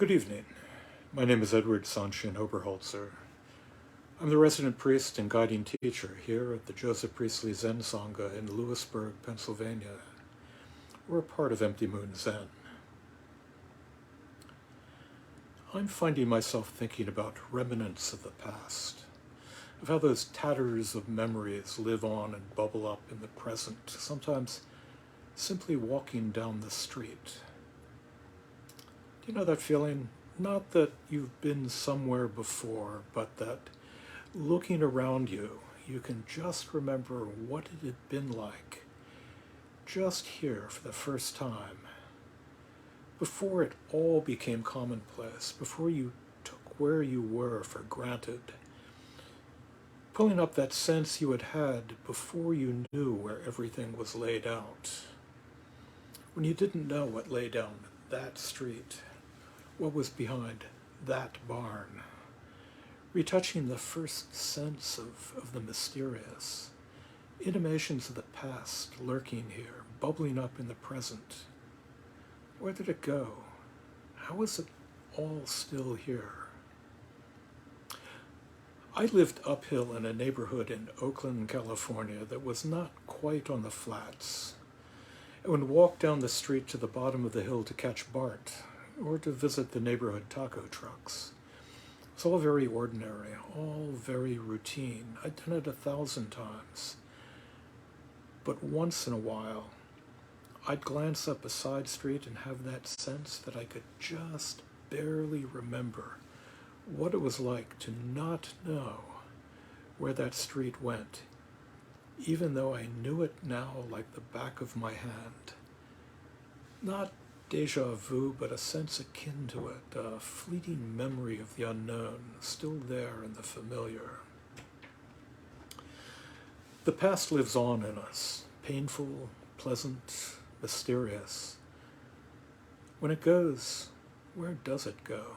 Good evening. My name is Edward Sanshin Oberholtzer. I'm the resident priest and guiding teacher here at the Joseph Priestley Zen Sangha in Lewisburg, Pennsylvania. We're a part of Empty Moon Zen. I'm finding myself thinking about remnants of the past, of how those tatters of memories live on and bubble up in the present, sometimes simply walking down the street. Do you know that feeling? Not that you've been somewhere before, but that looking around you, you can just remember what it had been like just here for the first time, before it all became commonplace, before you took where you were for granted, pulling up that sense you had before you knew where everything was laid out, when you didn't know what lay down that street, what was behind that barn, retouching the first sense of the mysterious, intimations of the past lurking here, bubbling up in the present. Where did it go? How is it all still here? I lived uphill in a neighborhood in Oakland, California that was not quite on the flats. I would walk down the street to the bottom of the hill to catch BART, or to visit the neighborhood taco trucks. It's all very ordinary, all very routine. I'd done it 1,000 times. But once in a while, I'd glance up a side street and have that sense that I could just barely remember what it was like to not know where that street went, even though I knew it now like the back of my hand. Not déjà vu, but a sense akin to it, a fleeting memory of the unknown, still there in the familiar. The past lives on in us, painful, pleasant, mysterious. When it goes, where does it go?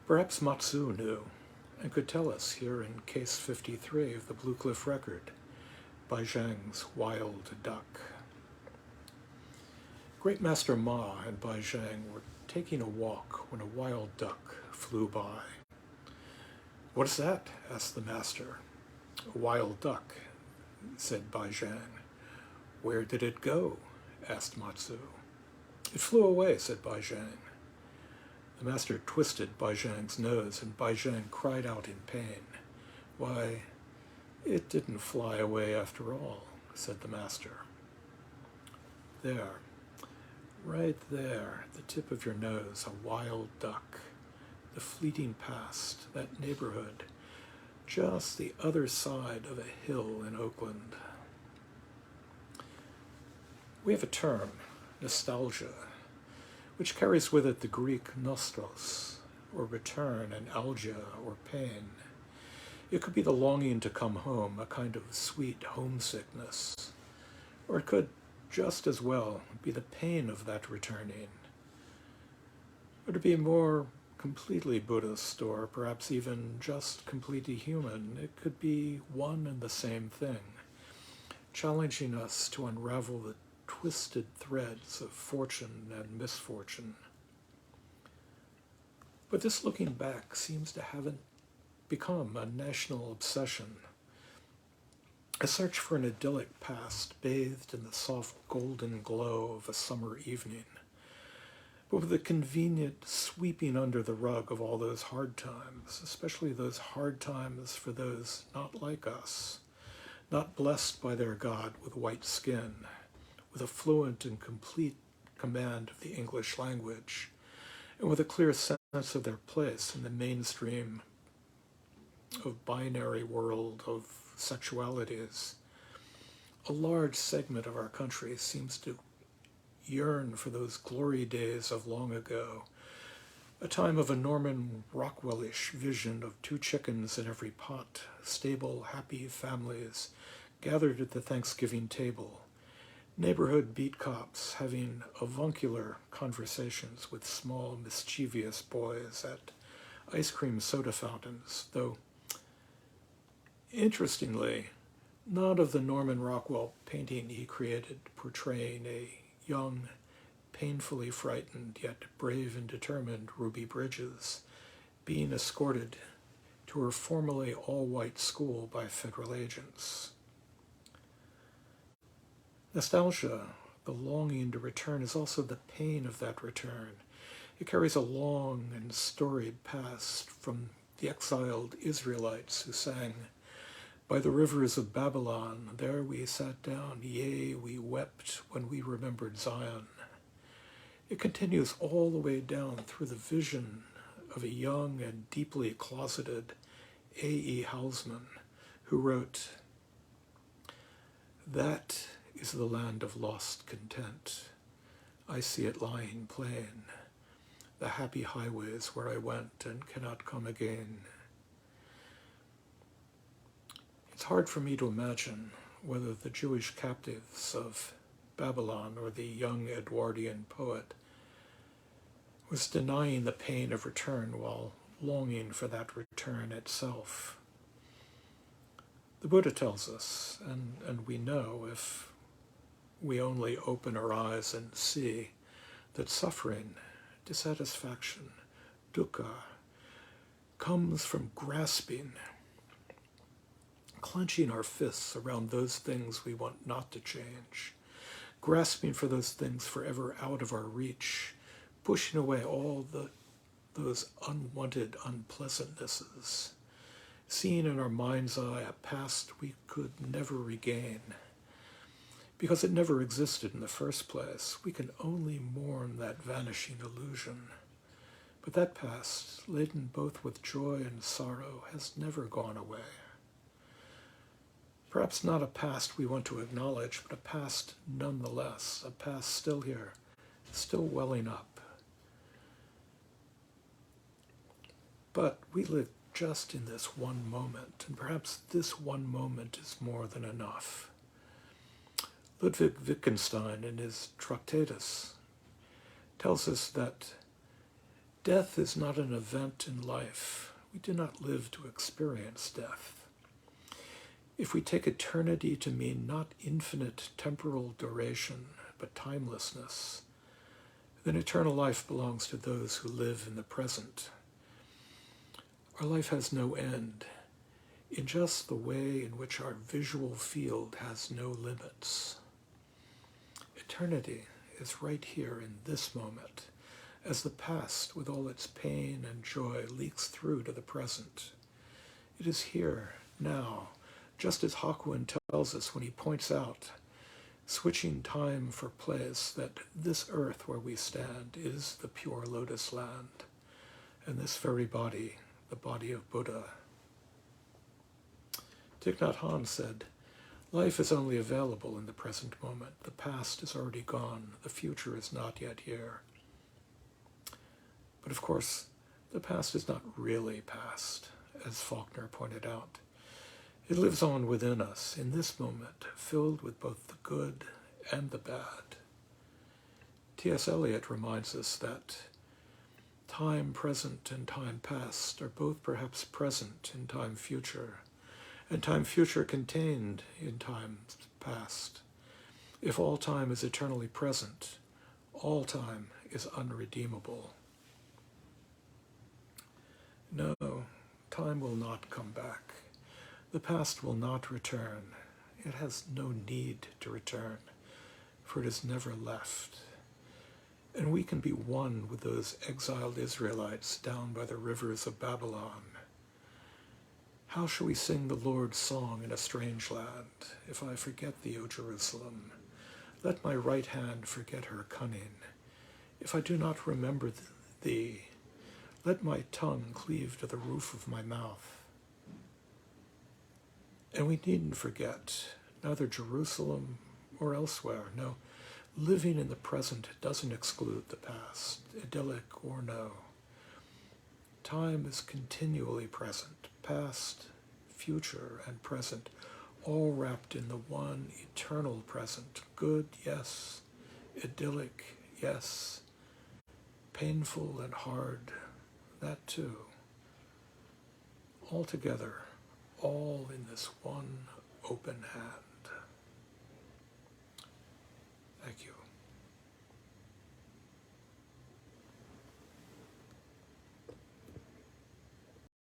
Perhaps Matsu knew and could tell us here in Case 53 of the Blue Cliff Record, by Zhang's Wild Duck. Great Master Ma and Bai Zhang were taking a walk when a wild duck flew by. "What is that?" asked the master. "A wild duck," said Bai Zhang. "Where did it go?" asked Matsu. "It flew away," said Bai Zhang. The master twisted Bai Zhang's nose, and Bai Zhang cried out in pain. "Why, it didn't fly away after all," said the master. "There. Right there, at the tip of your nose, a wild duck, the fleeting past, that neighborhood, just the other side of a hill in Oakland." We have a term, nostalgia, which carries with it the Greek nostos, or return, and algia, or pain. It could be the longing to come home, a kind of sweet homesickness, or it could just as well be the pain of that returning. Or to be more completely Buddhist, or perhaps even just completely human, it could be one and the same thing, challenging us to unravel the twisted threads of fortune and misfortune. But this looking back seems to have become a national obsession, a search for an idyllic past bathed in the soft golden glow of a summer evening, but with a convenient sweeping under the rug of all those hard times, especially those hard times for those not like us, not blessed by their God with white skin, with a fluent and complete command of the English language, and with a clear sense of their place in the mainstream of binary world of sexualities. A large segment of our country seems to yearn for those glory days of long ago, a time of a Norman Rockwellish vision of 2 chickens in every pot, stable, happy families gathered at the Thanksgiving table, neighborhood beat cops having avuncular conversations with small, mischievous boys at ice cream soda fountains, though interestingly, not of the Norman Rockwell painting he created portraying a young, painfully frightened yet brave and determined Ruby Bridges being escorted to her formerly all-white school by federal agents. Nostalgia, the longing to return, is also the pain of that return. It carries a long and storied past from the exiled Israelites who sang, "By the rivers of Babylon, there we sat down, yea, we wept when we remembered Zion." It continues all the way down through the vision of a young and deeply closeted A.E. Housman, who wrote, "That is the land of lost content. I see it lying plain, the happy highways where I went and cannot come again." It's hard for me to imagine whether the Jewish captives of Babylon or the young Edwardian poet was denying the pain of return while longing for that return itself. The Buddha tells us, and we know if we only open our eyes and see, that suffering, dissatisfaction, dukkha, comes from grasping, clenching our fists around those things we want not to change, grasping for those things forever out of our reach, pushing away all those unwanted unpleasantnesses, seeing in our mind's eye a past we could never regain. Because it never existed in the first place, we can only mourn that vanishing illusion. But that past, laden both with joy and sorrow, has never gone away. Perhaps not a past we want to acknowledge, but a past nonetheless, a past still here, still welling up. But we live just in this one moment, and perhaps this one moment is more than enough. Ludwig Wittgenstein, in his Tractatus, tells us that death is not an event in life. We do not live to experience death. If we take eternity to mean not infinite temporal duration, but timelessness, then eternal life belongs to those who live in the present. Our life has no end, in just the way in which our visual field has no limits. Eternity is right here in this moment, as the past, with all its pain and joy, leaks through to the present. It is here, now, just as Hakuin tells us when he points out, switching time for place, that this earth where we stand is the pure lotus land, and this very body, the body of Buddha. Thich Nhat Hanh said, "Life is only available in the present moment. The past is already gone. The future is not yet here." But of course, the past is not really past, as Faulkner pointed out. It lives on within us in this moment, filled with both the good and the bad. T.S. Eliot reminds us that time present and time past are both perhaps present in time future, and time future contained in time past. If all time is eternally present, all time is unredeemable. No, time will not come back. The past will not return. It has no need to return, for it has never left. And we can be one with those exiled Israelites down by the rivers of Babylon. How shall we sing the Lord's song in a strange land? If I forget thee, O Jerusalem, let my right hand forget her cunning. If I do not remember thee, let my tongue cleave to the roof of my mouth. And we needn't forget, neither Jerusalem or elsewhere. No, living in the present doesn't exclude the past, idyllic or no. Time is continually present, past, future, and present, all wrapped in the one eternal present. Good, yes. Idyllic, yes. Painful and hard, that too. All together, all in this one open hand. Thank you.